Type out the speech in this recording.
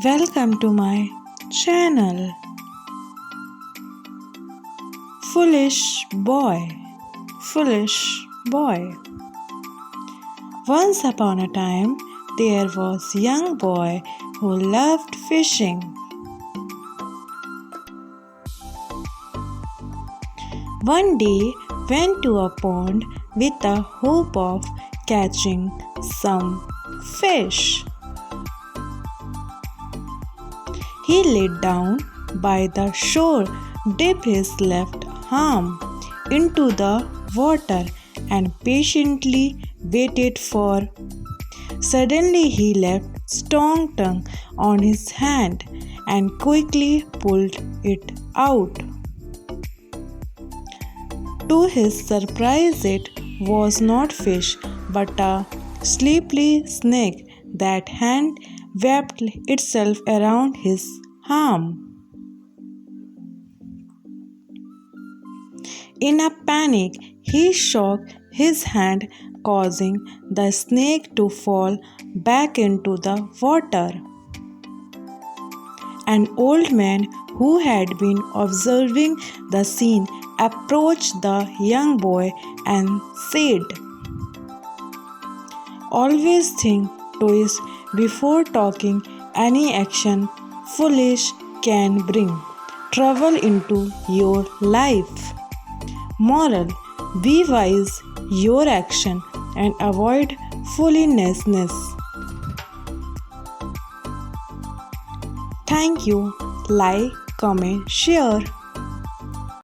Welcome to my channel. Foolish boy, foolish boy. Once upon a time, there was a young boy who loved fishing. One day went to a pond with the hope of catching some fish. He laid down by the shore, dipped his left arm into the water, and patiently waited for. Suddenly he left strong tongue on his hand and quickly pulled it out. To his surprise, it was not fish but a sleepy snake that had wrapped itself around his arm. In a panic, he shook his hand, causing the snake to fall back into the water. An old man who had been observing the scene approached the young boy and said, "Always think twice before taking any action. Foolish can bring trouble into your life." Moral: be wise your action and avoid foolishness. Thank you. Like, comment, share.